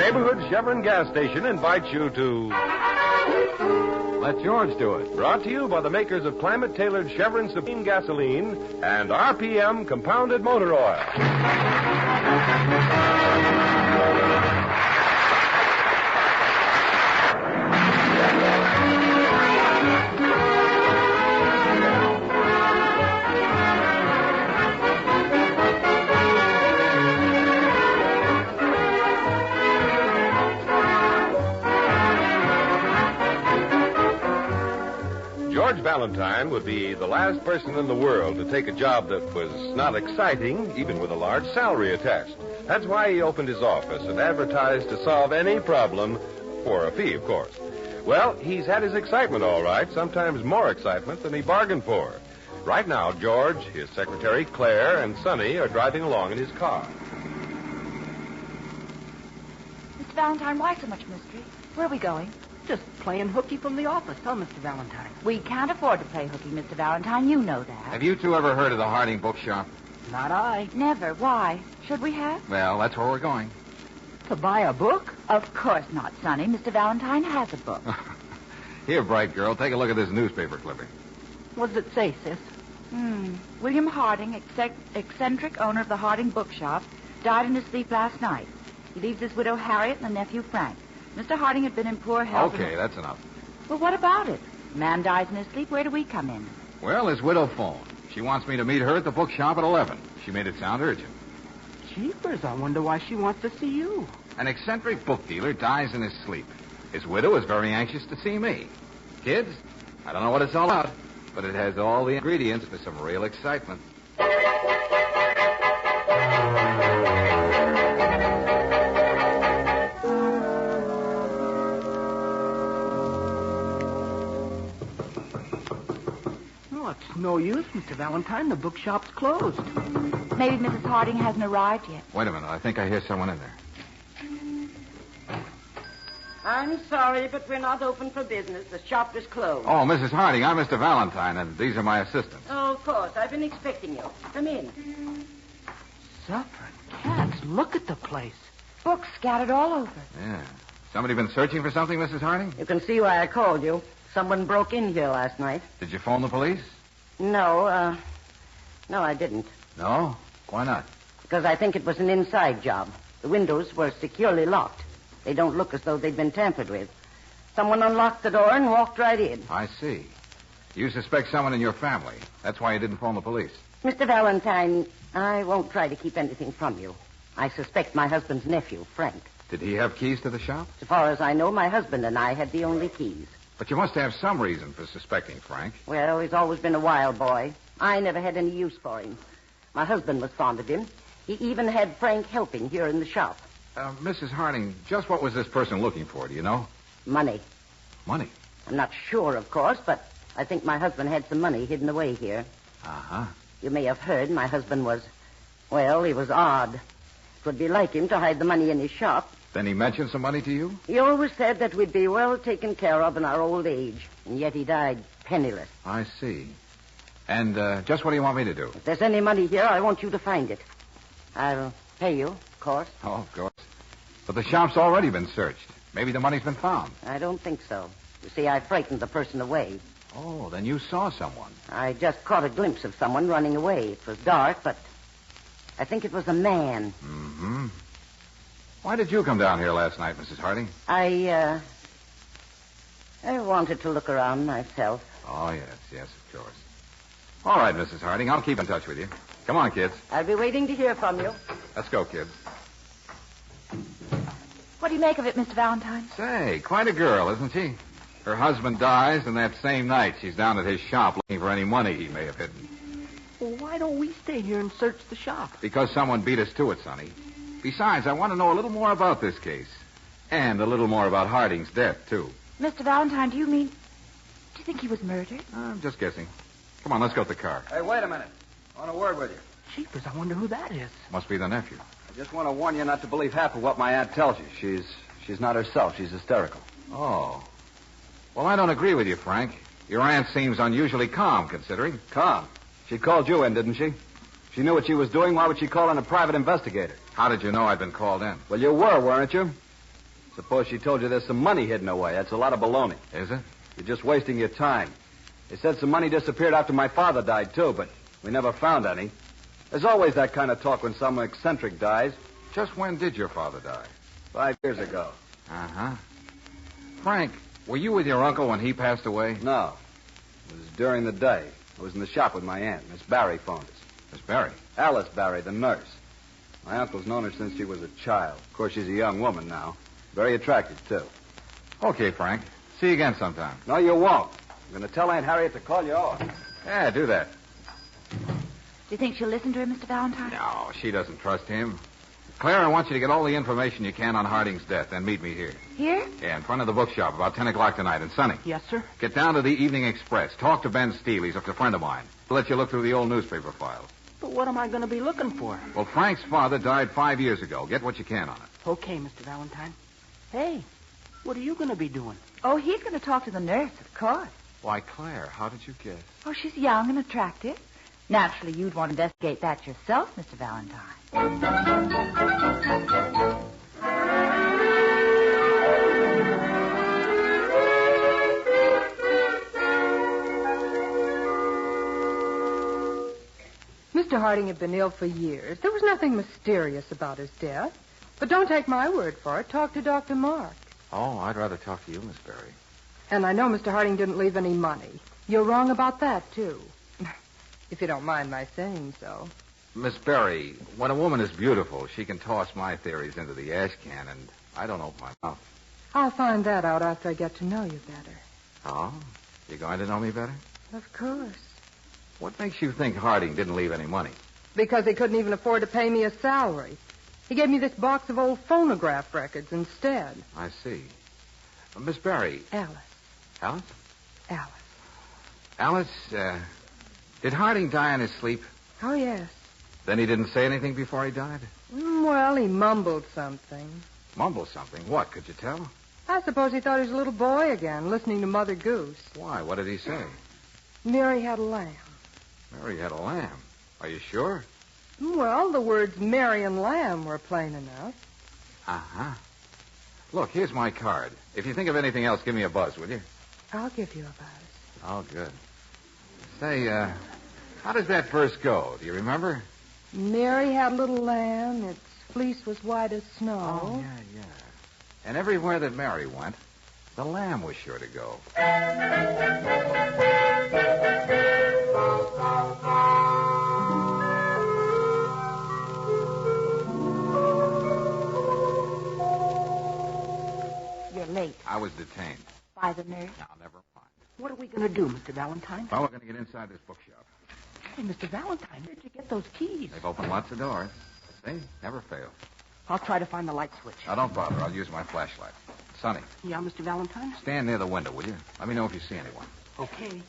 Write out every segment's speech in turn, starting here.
neighborhood Chevron gas station invites you to Let George do it. Brought to you by the makers of climate-tailored Chevron Supreme Gasoline and RPM Compounded Motor Oil. George Valentine would be the last person in the world to take a job that was not exciting, even with a large salary attached. That's why he opened his office and advertised to solve any problem, for a fee, of course. Well, he's had his excitement all right, sometimes more excitement than he bargained for. Right now, George, his secretary, Claire, and Sonny are driving along in his car. Mr. Valentine, why so much mystery? Where are we going? Just playing hooky from the office, huh, Mr. Valentine? We can't afford to play hooky, Mr. Valentine. You know that. Have you two ever heard of the Harding bookshop? Not I. Never. Why? Should we have? Well, that's where we're going. To buy a book? Of course not, Sonny. Mr. Valentine has a book. Here, bright girl, take a look at this newspaper clipping. What does it say, sis? William Harding, eccentric owner of the Harding bookshop, died in his sleep last night. He leaves his widow Harriet and a nephew Frank. Mr. Harding had been in poor health. Okay, that's enough. Well, what about it? Man dies in his sleep. Where do we come in? Well, his widow phoned. She wants me to meet her at the bookshop at 11. She made it sound urgent. Jeepers, I wonder why she wants to see you. An eccentric book dealer dies in his sleep. His widow is very anxious to see me. Kids, I don't know what it's all about, but it has all the ingredients for some real excitement. It's no use, Mr. Valentine. The bookshop's closed. Maybe Mrs. Harding hasn't arrived yet. Wait a minute. I think I hear someone in there. I'm sorry, but we're not open for business. The shop is closed. Oh, Mrs. Harding, I'm Mr. Valentine, and these are my assistants. Oh, of course. I've been expecting you. Come in. Suffering cats. Look at the place. Books scattered all over. Yeah. Somebody been searching for something, Mrs. Harding? You can see why I called you. Someone broke in here last night. Did you phone the police? No, I didn't. No? Why not? Because I think it was an inside job. The windows were securely locked. They don't look as though they'd been tampered with. Someone unlocked the door and walked right in. I see. You suspect someone in your family. That's why you didn't phone the police. Mr. Valentine, I won't try to keep anything from you. I suspect my husband's nephew, Frank. Did he have keys to the shop? As far as I know, my husband and I had the only keys. But you must have some reason for suspecting Frank. Well, he's always been a wild boy. I never had any use for him. My husband was fond of him. He even had Frank helping here in the shop. Mrs. Harding, just what was this person looking for, do you know? Money. Money? I'm not sure, of course, but I think my husband had some money hidden away here. Uh-huh. You may have heard my husband was, well, he was odd. It would be like him to hide the money in his shop. Then he mentioned some money to you? He always said that we'd be well taken care of in our old age, and yet he died penniless. I see. And just what do you want me to do? If there's any money here, I want you to find it. I'll pay you, of course. Oh, of course. But the shop's already been searched. Maybe the money's been found. I don't think so. You see, I frightened the person away. Oh, then you saw someone. I just caught a glimpse of someone running away. It was dark, but I think it was a man. Mm-hmm. Why did you come down here last night, Mrs. Harding? I wanted to look around myself. Oh, yes, of course. All right, Mrs. Harding, I'll keep in touch with you. Come on, kids. I'll be waiting to hear from you. Let's go, kids. What do you make of it, Mr. Valentine? Say, quite a girl, isn't she? Her husband dies, and that same night she's down at his shop looking for any money he may have hidden. Well, why don't we stay here and search the shop? Because someone beat us to it, Sonny. Besides, I want to know a little more about this case. And a little more about Harding's death, too. Mr. Valentine, do you think he was murdered? I'm just guessing. Come on, let's go to the car. Hey, wait a minute. I want a word with you. Jeepers, I wonder who that is. Must be the nephew. I just want to warn you not to believe half of what my aunt tells you. She's not herself. She's hysterical. Oh. Well, I don't agree with you, Frank. Your aunt seems unusually calm, considering. Calm? She called you in, didn't she? She knew what she was doing. Why would she call in a private investigator? How did you know I'd been called in? Well, you weren't you? Suppose she told you there's some money hidden away. That's a lot of baloney. Is it? You're just wasting your time. They said some money disappeared after my father died, too, but we never found any. There's always that kind of talk when some eccentric dies. Just when did your father die? 5 years ago. Uh-huh. Frank, were you with your uncle when he passed away? No. It was during the day. I was in the shop with my aunt. Miss Barry phoned us. Miss Barry? Alice Barry, the nurse. My uncle's known her since she was a child. Of course, she's a young woman now. Very attractive, too. Okay, Frank. See you again sometime. No, you won't. I'm going to tell Aunt Harriet to call you off. Yeah, do that. Do you think she'll listen to him, Mr. Valentine? No, she doesn't trust him. Claire, I want you to get all the information you can on Harding's death, then meet me here. Here? Yeah, in front of the bookshop, about 10 o'clock tonight. And Sonny. Yes, sir? Get down to the Evening Express. Talk to Ben Steele. He's a friend of mine. He'll let you look through the old newspaper files. But what am I going to be looking for? Well, Frank's father died 5 years ago. Get what you can on it. Okay, Mr. Valentine. Hey, what are you going to be doing? Oh, he's going to talk to the nurse, of course. Why, Claire, how did you guess? Oh, she's young and attractive. Naturally, you'd want to investigate that yourself, Mr. Valentine. Mr. Harding had been ill for years. There was nothing mysterious about his death. But don't take my word for it. Talk to Dr. Mark. Oh, I'd rather talk to you, Miss Barry. And I know Mr. Harding didn't leave any money. You're wrong about that, too. If you don't mind my saying so. Miss Barry, when a woman is beautiful, she can toss my theories into the ash can, and I don't open my mouth. I'll find that out after I get to know you better. Oh? You're going to know me better? Of course. What makes you think Harding didn't leave any money? Because he couldn't even afford to pay me a salary. He gave me this box of old phonograph records instead. I see. Miss Barry. Alice. Alice? Alice. Alice, did Harding die in his sleep? Oh, yes. Then he didn't say anything before he died? Well, he mumbled something. Mumbled something? What, could you tell? I suppose he thought he was a little boy again, listening to Mother Goose. Why, what did he say? Mary had a lamb. Mary had a lamb. Are you sure? Well, the words Mary and lamb were plain enough. Uh-huh. Look, here's my card. If you think of anything else, give me a buzz, will you? I'll give you a buzz. Oh, good. Say, how does that verse go? Do you remember? Mary had a little lamb. Its fleece was white as snow. Oh, yeah. And everywhere that Mary went, the lamb was sure to go. You're late. I was detained. By the nurse? Now, never mind. What are we going to do, Mr. Valentine? Well, we're going to get inside this bookshop. Hey, Mr. Valentine, where'd you get those keys? They've opened lots of doors. See? Never fail. I'll try to find the light switch. Now, don't bother. I'll use my flashlight. Sonny, Yeah, Mr. Valentine? stand near the window, will you? Let me know if you see anyone. Okay.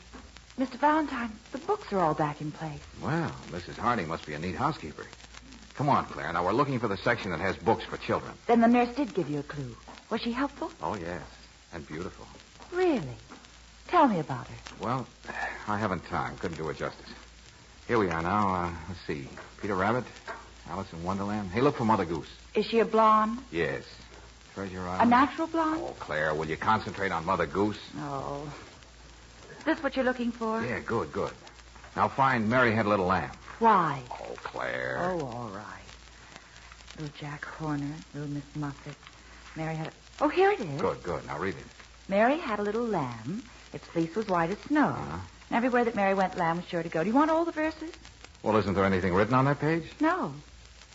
Mr. Valentine, the books are all back in place. Well, Mrs. Harding must be a neat housekeeper. Come on, Claire. Now, we're looking for the section that has books for children. Then the nurse did give you a clue. Was she helpful? Oh, yes. And beautiful. Really? Tell me about her. Well, I haven't time. Couldn't do it justice. Here we are now. Let's see. Peter Rabbit, Alice in Wonderland. Hey, look for Mother Goose. Is she a blonde? Yes. Treasure A Island. natural blonde? Oh, Claire, will you concentrate on Mother Goose? Oh. Is this what you're looking for? Yeah, good. Now find Mary Had a Little Lamb. Why? Oh, Claire. Oh, all right. Little Jack Horner, little Miss Muffet. Mary had a... Oh, here it is. Good. Now read it. Mary had a little lamb. Its fleece was white as snow. Uh-huh. And everywhere that Mary went, lamb was sure to go. Do you want all the verses? Well, isn't there anything written on that page? No.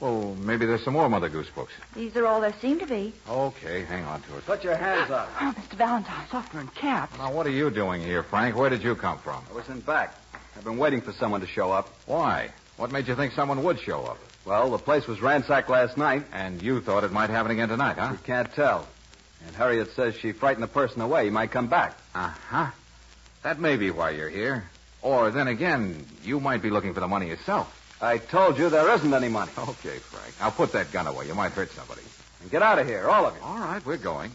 Well, maybe there's some more Mother Goose books. These are all there seem to be. Okay, hang on to it. Put your hands up. Oh, Mr. Valentine. Suffer and caps. Now, what are you doing here, Frank? Where did you come from? I was in back. I've been waiting for someone to show up. Why? What made you think someone would show up? Well, the place was ransacked last night. And you thought it might happen again tonight, huh? You can't tell. And Harriet says she frightened the person away. He might come back. Uh-huh. That may be why you're here. Or then again, you might be looking for the money yourself. I told you there isn't any money. Okay, Frank. Now put that gun away. You might hurt somebody. And get out of here, all of you. All right, we're going.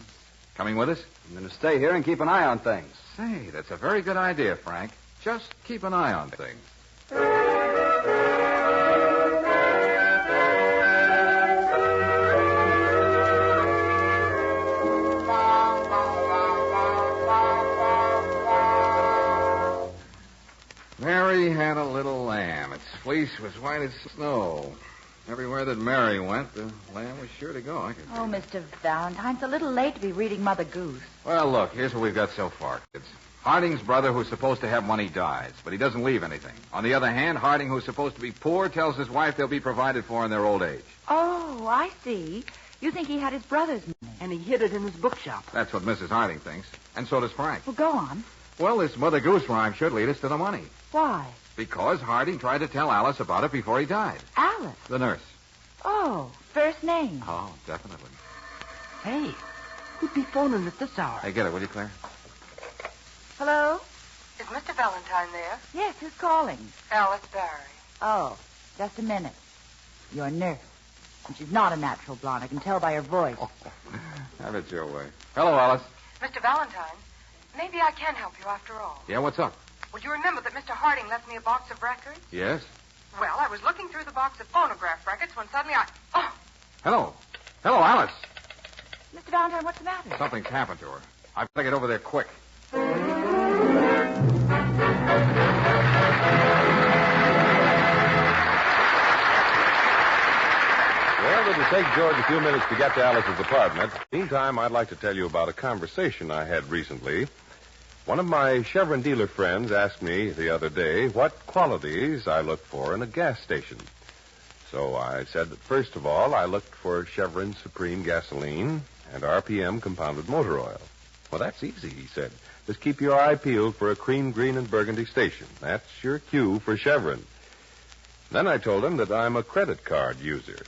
Coming with us? I'm going to stay here and keep an eye on things. Say, that's a very good idea, Frank. Just keep an eye on things. was white as snow. Everywhere that Mary went, the lamb was sure to go. I can Oh, Mr. Valentine, it's a little late to be reading Mother Goose. Well, look, here's what we've got so far, kids. Harding's brother, who's supposed to have money, dies, but he doesn't leave anything. On the other hand, Harding, who's supposed to be poor, tells his wife they'll be provided for in their old age. Oh, I see. You think he had his brother's money. And he hid it in his bookshop. That's what Mrs. Harding thinks, and so does Frank. Well, go on. Well, this Mother Goose rhyme should lead us to the money. Why? Because Harding tried to tell Alice about it before he died. Alice. The nurse. Oh, first name. Oh, definitely. Hey, who'd be phoning at this hour? Hey, get it, will you, Claire? Hello? Is Mr. Valentine there? Yes, who's calling? Alice Barry. Oh, just a minute. Your nurse. And she's not a natural blonde. I can tell by her voice. Have it your way. Hello, Alice. Mr. Valentine, maybe I can help you after all. Yeah, what's up? Would you remember that Mr. Harding left me a box of records? Yes? Well, I was looking through the box of phonograph records when suddenly I... Oh! Hello. Hello, Alice. Mr. Valentine, what's the matter? Something's happened to her. I've got to get over there quick. Well, it'll take George a few minutes to get to Alice's apartment. Meantime, I'd like to tell you about a conversation I had recently. One of my Chevron dealer friends asked me the other day what qualities I look for in a gas station. So I said that, first of all, I looked for Chevron Supreme gasoline and RPM compounded motor oil. Well, that's easy, he said. Just keep your eye peeled for a cream, green, and burgundy station. That's your cue for Chevron. Then I told him that I'm a credit card user.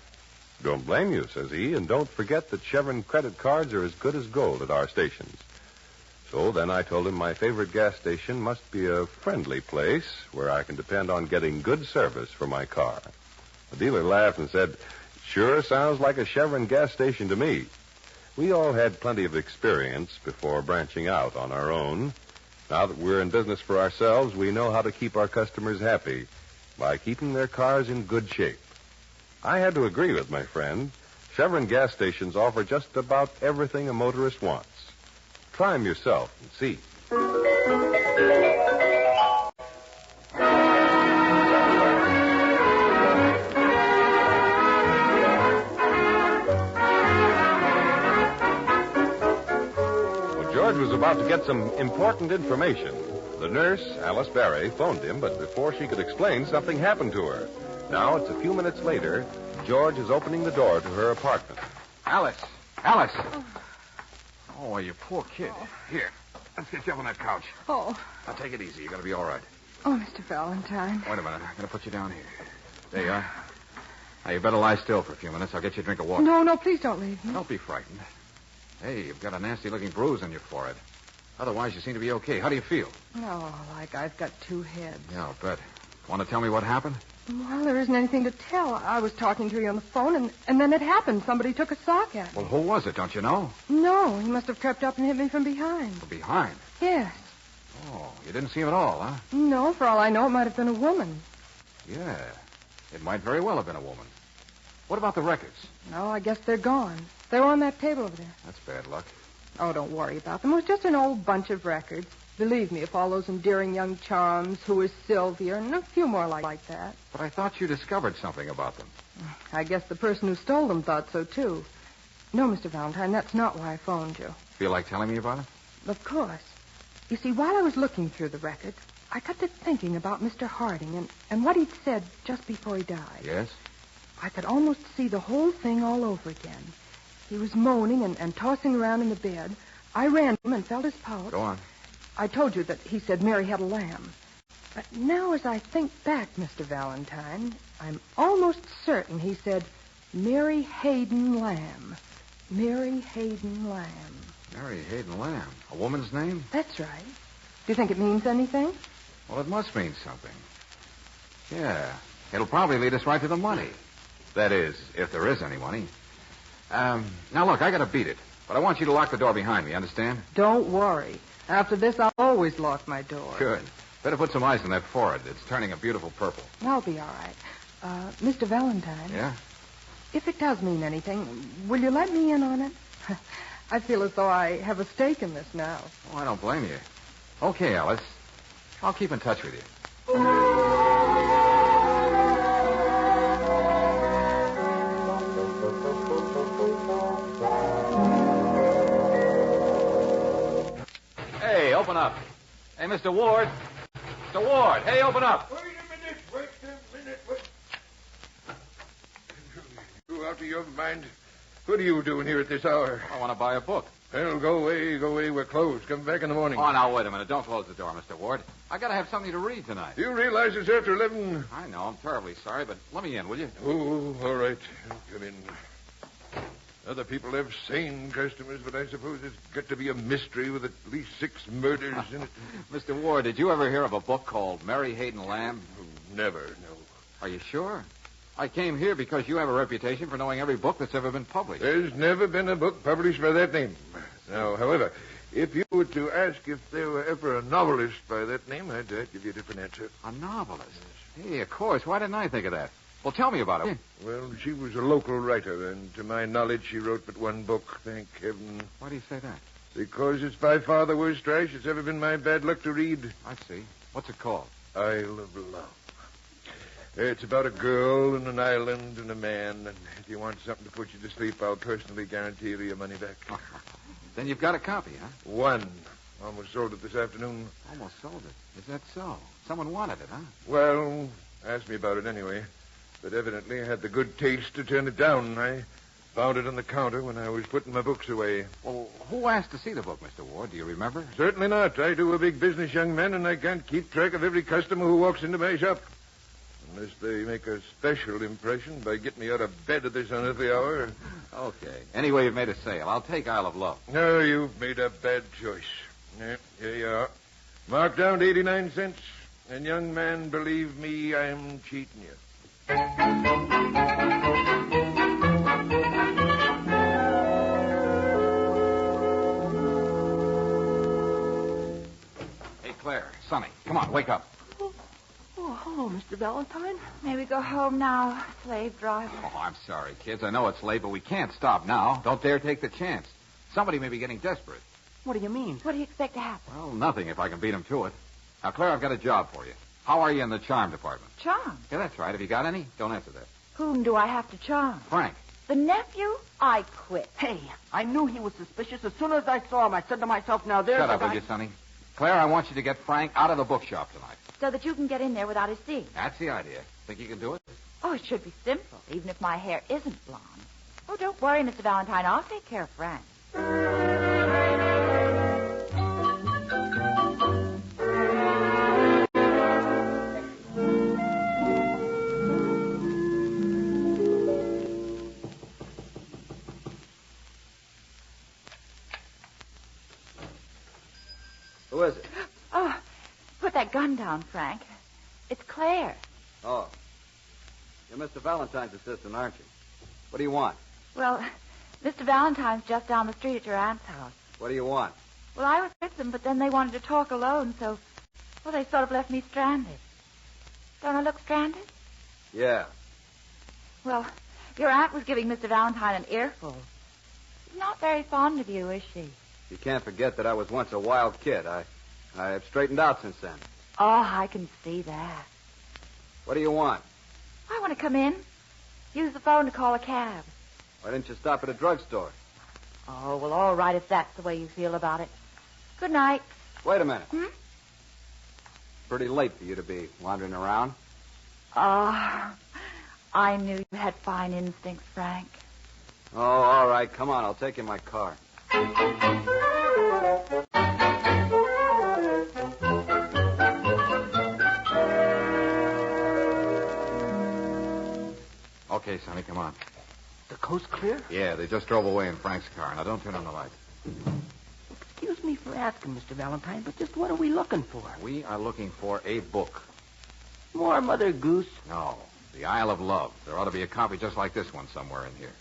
Don't blame you, says he, and don't forget that Chevron credit cards are as good as gold at our stations. So then I told him my favorite gas station must be a friendly place where I can depend on getting good service for my car. The dealer laughed and said, "Sure sounds like a Chevron gas station to me." We all had plenty of experience before branching out on our own. Now that we're in business for ourselves, we know how to keep our customers happy by keeping their cars in good shape. I had to agree with my friend. Chevron gas stations offer just about everything a motorist wants. Try them yourself and see. Well, George was about to get some important information. The nurse, Alice Barry, phoned him, but before she could explain, something happened to her. Now, it's a few minutes later. George is opening the door to her apartment. Alice. Alice. Oh, you poor kid. Here. Let's get you up on that couch. Oh. Now, take it easy. You're going to be all right. Oh, Mr. Valentine. Wait a minute. I'm going to put you down here. There you are. Now, you better lie still for a few minutes. I'll get you a drink of water. No, please don't leave me. Don't be frightened. Hey, you've got a nasty-looking bruise on your forehead. Otherwise, you seem to be okay. How do you feel? Oh, like I've got two heads. Yeah, I'll bet. Want to tell me what happened? Well, there isn't anything to tell. I was talking to you on the phone, and then it happened. Somebody took a sock at me. Well, who was it? Don't you know? No, he must have crept up and hit me from behind. From behind? Yes. Oh, you didn't see him at all, huh? No, for all I know, it might have been a woman. Yeah, it might very well have been a woman. What about the records? No, I guess they're gone. They were on that table over there. That's bad luck. Oh, don't worry about them. It was just an old bunch of records. Believe me, if all those endearing young charms, Who is Sylvia, and a few more like that. But I thought you discovered something about them. I guess the person who stole them thought so, too. No, Mr. Valentine, that's not why I phoned you. Feel like telling me about it? Of course. You see, while I was looking through the records, I got to thinking about Mr. Harding and what he'd said just before he died. Yes? I could almost see the whole thing all over again. He was moaning and tossing around in the bed. I ran to him and felt his pulse. Go on. I told you that he said Mary had a lamb. But now as I think back, Mr. Valentine, I'm almost certain he said Mary Hayden Lamb. Mary Hayden Lamb. Mary Hayden Lamb. A woman's name? That's right. Do you think it means anything? Well, it must mean something. Yeah. It'll probably lead us right to the money. That is, if there is any money. Now, look, I gotta beat it. But I want you to lock the door behind me, understand? Don't worry. After this, I'll always lock my door. Good. Better put some ice on that forehead. It's turning a beautiful purple. I'll be all right. Mr. Valentine. Yeah? If it does mean anything, will you let me in on it? I feel as though I have a stake in this now. Oh, I don't blame you. Okay, Alice. I'll keep in touch with you. open up. Hey, Mr. Ward. Mr. Ward, hey, open up. Wait a minute. You out of your mind? What are you doing here at this hour? I want to buy a book. Well, go away. We're closed. Come back in the morning. Oh, now, wait a minute. Don't close the door, Mr. Ward. I got to have something to read tonight. You realize it's after 11? I know. I'm terribly sorry, but let me in, will you? Oh, all right. Come in. Other people have sane customers, but I suppose it's got to be a mystery with at least 6 murders in it. Mr. Ward, did you ever hear of a book called Mary Hayden Lamb? Oh, never, no. Are you sure? I came here because you have a reputation for knowing every book that's ever been published. There's never been a book published by that name. Now, however, if you were to ask if there were ever a novelist by that name, I'd give you a different answer. A novelist? Hey, of course. Why didn't I think of that? Well, tell me about it. Well, she was a local writer, and to my knowledge, she wrote but one book, thank heaven. Why do you say that? Because it's by far the worst trash it's ever been my bad luck to read. I see. What's it called? Isle of Love. It's about a girl and an island and a man, and if you want something to put you to sleep, I'll personally guarantee you your money back. Then you've got a copy, huh? One. Almost sold it this afternoon. Almost sold it. Is that so? Someone wanted it, huh? Well, asked me about it anyway. But evidently I had the good taste to turn it down. I found it on the counter when I was putting my books away. Well, who asked to see the book, Mr. Ward? Do you remember? Certainly not. I do a big business, young man, and I can't keep track of every customer who walks into my shop. Unless they make a special impression by getting me out of bed at this unearthly hour. Okay. Anyway, you've made a sale. I'll take Isle of Love. No, you've made a bad choice. Yeah, here you are. Marked down to 89 cents. And, young man, believe me, I'm cheating you. Hey, Claire, Sonny, come on, wake up. Oh, hello, Mr. Valentine. May we go home now, slave driver? Oh, I'm sorry, kids. I know it's late, but we can't stop now. Don't dare take the chance. Somebody may be getting desperate. What do you mean? What do you expect to happen? Well, nothing if I can beat them to it. Now, Claire, I've got a job for you. How are you in the charm department? Charm? Yeah, that's right. Have you got any? Don't answer that. Whom do I have to charm? Frank. The nephew? I quit. Hey, I knew he was suspicious. As soon as I saw him, I said to myself, now there's Shut a up, guy... will you, Sonny? Claire, I want you to get Frank out of the bookshop tonight. So that you can get in there without his seeing. That's the idea. Think you can do it? Oh, it should be simple, even if my hair isn't blonde. Oh, don't worry, Mr. Valentine. I'll take care of Frank. Who is it? Oh, put that gun down, Frank. It's Claire. Oh. You're Mr. Valentine's assistant, aren't you? What do you want? Well, Mr. Valentine's just down the street at your aunt's house. What do you want? Well, I was with them, but then they wanted to talk alone, so... Well, they sort of left me stranded. Don't I look stranded? Yeah. Well, your aunt was giving Mr. Valentine an earful. She's not very fond of you, is she? You can't forget that I was once a wild kid. I have straightened out since then. Oh, I can see that. What do you want? I want to come in. Use the phone to call a cab. Why didn't you stop at a drugstore? Oh, well, all right if that's the way you feel about it. Good night. Wait a minute. Hmm? Pretty late for you to be wandering around. Oh, I knew you had fine instincts, Frank. Oh, all right. Come on. I'll take you in my car. Okay, Sonny, come on. The coast clear? Yeah, they just drove away in Frank's car. Now, don't turn on the lights. Excuse me for asking, Mr. Valentine, but just what are we looking for? We are looking for a book. More Mother Goose? No, The Isle of Love. There ought to be a copy just like this one somewhere in here.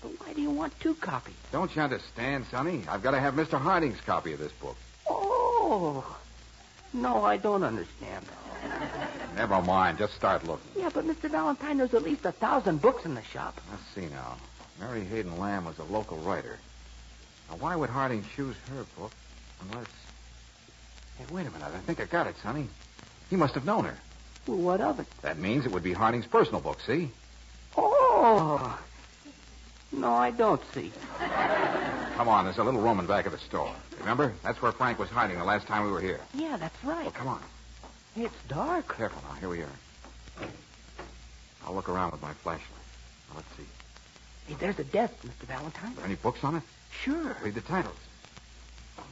But why do you want 2 copies? Don't you understand, Sonny? I've got to have Mr. Harding's copy of this book. Oh. No, I don't understand. Never mind. Just start looking. Yeah, but Mr. Valentine, there's at least 1,000 books in the shop. Let's see now. Mary Hayden Lamb was a local writer. Now, why would Harding choose her book unless... Hey, wait a minute. I think I got it, Sonny. He must have known her. Well, what of it? That means it would be Harding's personal book, see? Oh. No, I don't see. come on. There's a little room in back of the store. Remember? That's where Frank was hiding the last time we were here. Yeah, that's right. Well, come on. It's dark. Careful now. Here we are. I'll look around with my flashlight. Now, let's see. Hey, there's a desk, Mr. Valentine. Are there any books on it? Sure. Read the titles.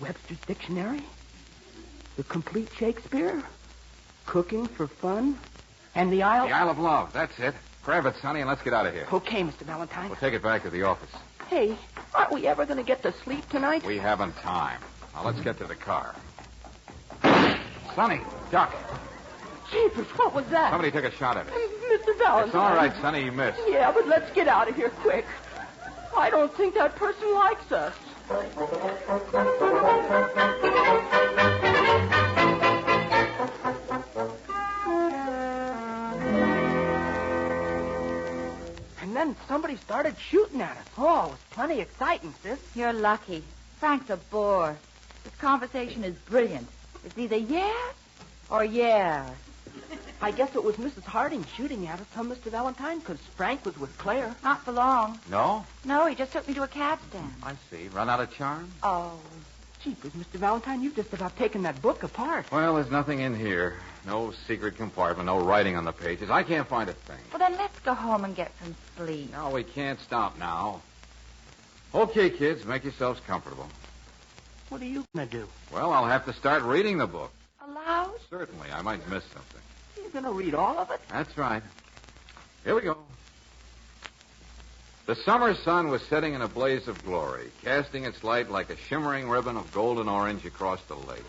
Webster's Dictionary, The Complete Shakespeare, Cooking for Fun, and the Isle... The Isle of Love. That's it. Grab it, Sonny, and let's get out of here. Okay, Mr. Valentine. We'll take it back to the office. Hey, aren't we ever going to get to sleep tonight? We haven't time. Now, let's get to the car. Sonny, duck. Jeepers, what was that? Somebody took a shot at it. Mr. Valentine. It's all right, Sonny. You missed. Yeah, but let's get out of here quick. I don't think that person likes us. And then somebody started shooting at us. Oh, it was plenty exciting, sis. You're lucky. Frank's a bore. This conversation is brilliant. It's either yes or yes. I guess it was Mrs. Harding shooting at us, huh, Mr. Valentine? Because Frank was with Claire. Not for long. No? No, he just took me to a cab stand. I see. Run out of charm? Oh. Jeepers, Mr. Valentine, you've just about taken that book apart. Well, there's nothing in here. No secret compartment, no writing on the pages. I can't find a thing. Well, then let's go home and get some sleep. No, we can't stop now. Okay, kids, make yourselves comfortable. What are you going to do? Well, I'll have to start reading the book. Aloud? Certainly. I might miss something. You're going to read all of it? That's right. Here we go. The summer sun was setting in a blaze of glory, casting its light like a shimmering ribbon of golden orange across the lake.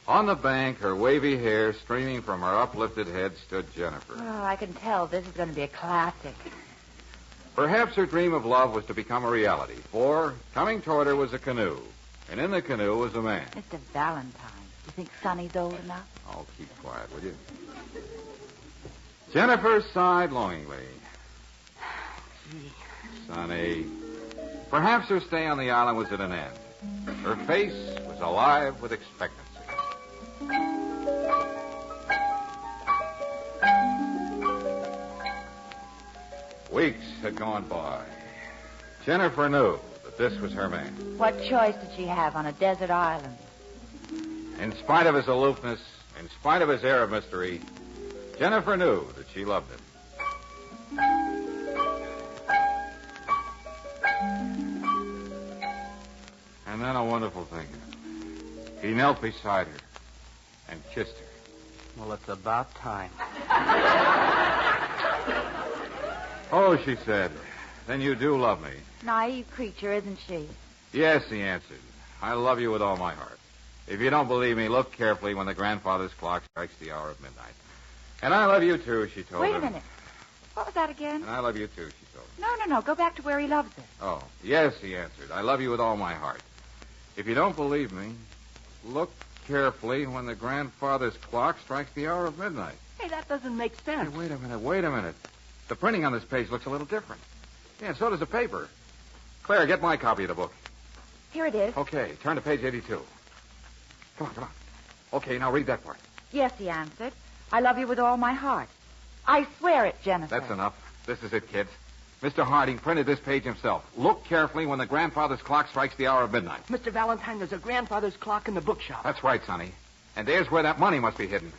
On the bank, her wavy hair streaming from her uplifted head, stood Jennifer. Oh, I can tell this is going to be a classic. Perhaps her dream of love was to become a reality, for coming toward her was a canoe, and in the canoe was a man. Mr. Valentine, you think Sonny's old enough? Oh, keep quiet, will you? Jennifer sighed longingly. Sonny. Perhaps her stay on the island was at an end. Her face was alive with expectancy. Weeks had gone by. Jennifer knew that this was her man. What choice did she have on a desert island? In spite of his aloofness, in spite of his air of mystery, Jennifer knew that she loved him. And then a wonderful thing. He knelt beside her and kissed her. Well, it's about time. Oh, she said, then you do love me. Naive creature, isn't she? Yes, he answered. I love you with all my heart. If you don't believe me, look carefully when the grandfather's clock strikes the hour of midnight. And I love you, too, she told Wait him. a minute. What was that again? And I love you, too, she told him. No. Go back to where he loves her. Oh, yes, he answered. I love you with all my heart. If you don't believe me, look carefully when the grandfather's clock strikes the hour of midnight. Hey, that doesn't make sense. Hey, wait a minute. The printing on this page looks a little different. Yeah, and so does the paper. Claire, get my copy of the book. Here it is. Okay, turn to page 82. Come on. Okay, now read that part. Yes, he answered. I love you with all my heart. I swear it, Jennifer. That's enough. This is it, kids. Mr. Harding printed this page himself. Look carefully when the grandfather's clock strikes the hour of midnight. Mr. Valentine, there's a grandfather's clock in the bookshop. That's right, Sonny. And there's where that money must be hidden.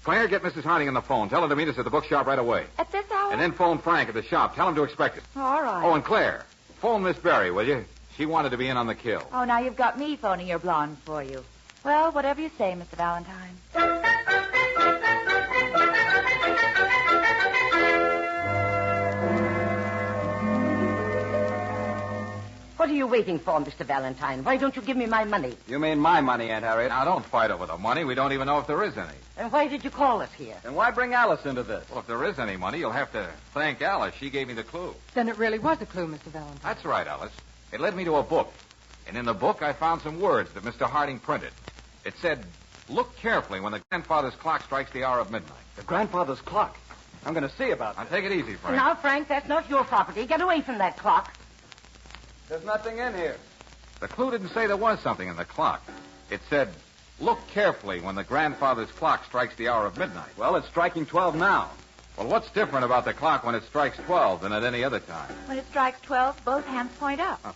Claire, get Mrs. Harding on the phone. Tell her to meet us at the bookshop right away. At this hour? And then phone Frank at the shop. Tell him to expect us. All right. Oh, and Claire, phone Miss Berry, will you? She wanted to be in on the kill. Oh, now you've got me phoning your blonde for you. Well, whatever you say, Mr. Valentine. What are you waiting for, Mr. Valentine? Why don't you give me my money? You mean my money, Aunt Harriet? Now, don't fight over the money. We don't even know if there is any. And why did you call us here? Then why bring Alice into this? Well, if there is any money, you'll have to thank Alice. She gave me the clue. Then it really was a clue, Mr. Valentine. That's right, Alice. It led me to a book. And in the book, I found some words that Mr. Harding printed. It said, look carefully when the grandfather's clock strikes the hour of midnight. The grandfather's clock. I'm going to see about Now, that. take it easy, Frank. Now, Frank, that's not your property. Get away from that clock. There's nothing in here. The clue didn't say there was something in the clock. It said, look carefully when the grandfather's clock strikes the hour of midnight. Well, it's striking 12 now. Well, what's different about the clock when it strikes 12 than at any other time? When it strikes 12, both hands point up.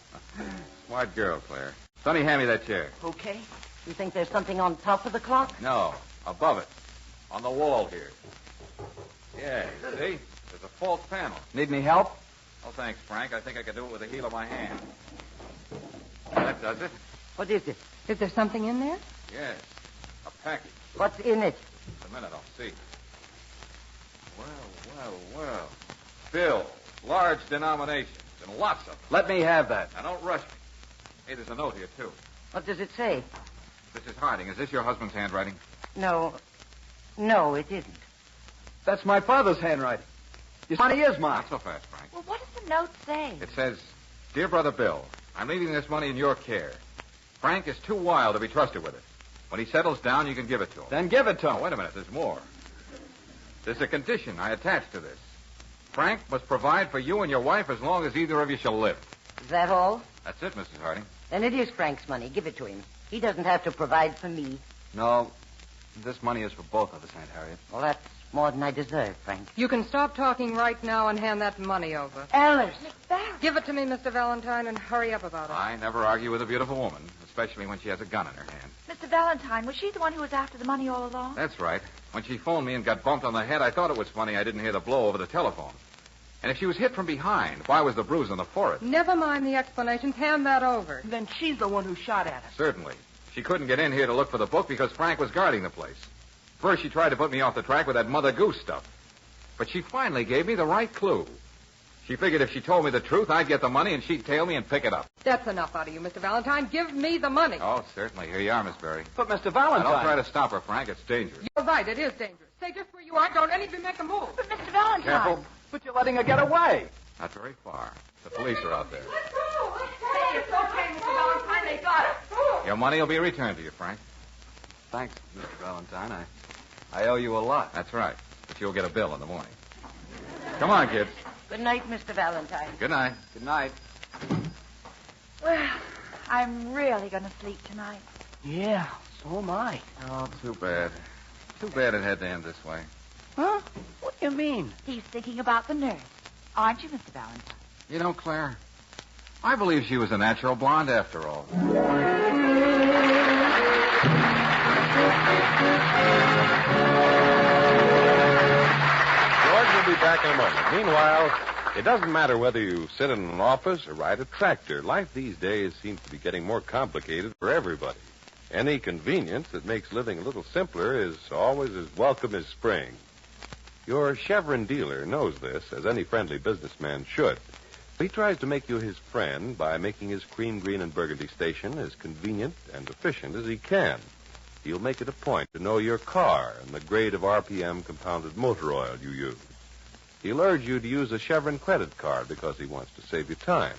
Smart girl, Claire. Sonny, hand me that chair. Okay. You think there's something on top of the clock? No, above it. On the wall here. Yeah, you see? There's a false panel. Need any help? Oh, thanks, Frank. I think I can do it with the heel of my hand. That does it. What is it? Is there something in there? Yes. A package. What's in it? Just a minute, I'll see. Well. Bill, large denominations, and lots of them. Let me have that. Now, don't rush me. Hey, there's a note here, too. What does it say? Mrs. Harding, is this your husband's handwriting? No, it isn't. That's my father's handwriting. Your money is mine. Not so fast, Frank. Well, what does the note say? It says, Dear Brother Bill, I'm leaving this money in your care. Frank is too wild to be trusted with it. When he settles down, you can give it to him. Then give it to him. Oh, wait a minute, there's more. There's a condition I attach to this. Frank must provide for you and your wife as long as either of you shall live. Is that all? That's it, Mrs. Harding. Then it is Frank's money. Give it to him. He doesn't have to provide for me. No, this money is for both of us, Aunt Harriet. Well, that's more than I deserve, Frank. You can stop talking right now and hand that money over. Alice! Give it to me, Mr. Valentine, and hurry up about it. I never argue with a beautiful woman, especially when she has a gun in her hand. Mr. Valentine, was she the one who was after the money all along? That's right. When she phoned me and got bumped on the head, I thought it was funny I didn't hear the blow over the telephone. And if she was hit from behind, why was the bruise on the forehead? Never mind the explanations. Hand that over. Then she's the one who shot at us. Certainly. She couldn't get in here to look for the book because Frank was guarding the place. First, she tried to put me off the track with that Mother Goose stuff. But she finally gave me the right clue. She figured if she told me the truth, I'd get the money and she'd tail me and pick it up. That's enough out of you, Mr. Valentine. Give me the money. Oh, certainly. Here you are, Miss Berry. But, Mr. Now, Valentine... don't try to stop her, Frank. It's dangerous. You're right. It is dangerous. Stay just where you are. Don't anything make a move. But Mr. Valentine. Careful. But you're letting her get away. Not very far. The police are out there. Hey, it's okay, Mr. Valentine. They got it. Your money will be returned to you, Frank. Thanks, Mr. Valentine. I owe you a lot. That's right. But you'll get a bill in the morning. Come on, kids. Good night, Mr. Valentine. Good night. Good night. Well, I'm really going to sleep tonight. Yeah, so am I. Oh, too bad. Too bad it had to end this way. Huh? What do you mean? He's thinking about the nurse. Aren't you, Mr. Valentine? You know, Claire, I believe she was a natural blonde after all. George will be back in a moment. Meanwhile, it doesn't matter whether you sit in an office or ride a tractor. Life these days seems to be getting more complicated for everybody. Any convenience that makes living a little simpler is always as welcome as spring. Your Chevron dealer knows this, as any friendly businessman should. He tries to make you his friend by making his cream, green, and burgundy station as convenient and efficient as he can. He'll make it a point to know your car and the grade of RPM compounded motor oil you use. He'll urge you to use a Chevron credit card because he wants to save you time.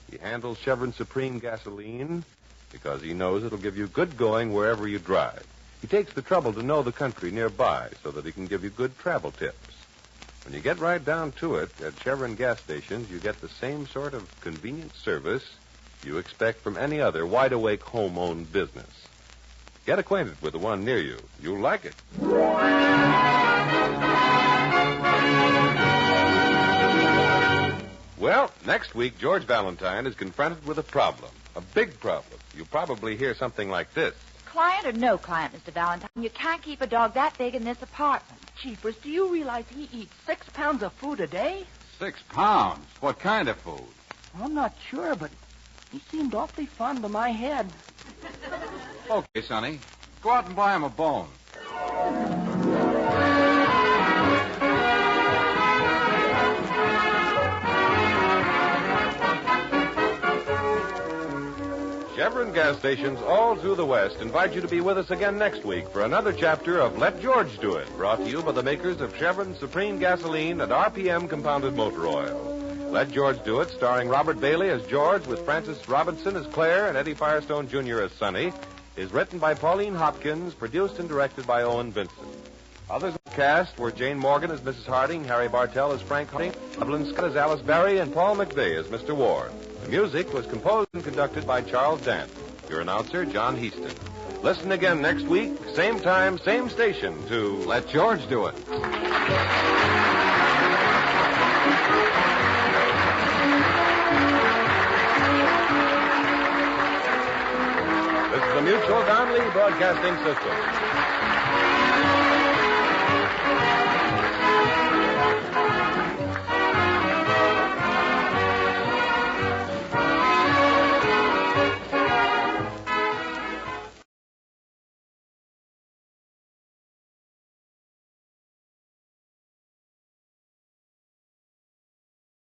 He handles Chevron Supreme gasoline because he knows it'll give you good going wherever you drive. He takes the trouble to know the country nearby so that he can give you good travel tips. When you get right down to it, at Chevron gas stations, you get the same sort of convenient service you expect from any other wide-awake home-owned business. Get acquainted with the one near you. You'll like it. Well, next week, George Valentine is confronted with a problem. A big problem. You'll probably hear something like this. Client or no client, Mr. Valentine, you can't keep a dog that big in this apartment. Jeepers, do you realize he eats 6 pounds of food a day? 6 pounds? What kind of food? I'm not sure, but he seemed awfully fond of my head. Okay, Sonny. Go out and buy him a bone. Chevron gas stations all through the West invite you to be with us again next week for another chapter of Let George Do It, brought to you by the makers of Chevron Supreme Gasoline and RPM Compounded Motor Oil. Let George Do It, starring Robert Bailey as George with Francis Robinson as Claire and Eddie Firestone Jr. as Sonny, is written by Pauline Hopkins, produced and directed by Owen Vinson. Others in the cast were Jane Morgan as Mrs. Harding, Harry Bartell as Frank Harding, Evelyn Scott as Alice Barry, and Paul McVeigh as Mr. Ward. The music was composed and conducted by Charles Dant. Your announcer, John Heaston. Listen again next week, same time, same station, to Let George Do It. the Mutual Donley Broadcasting System.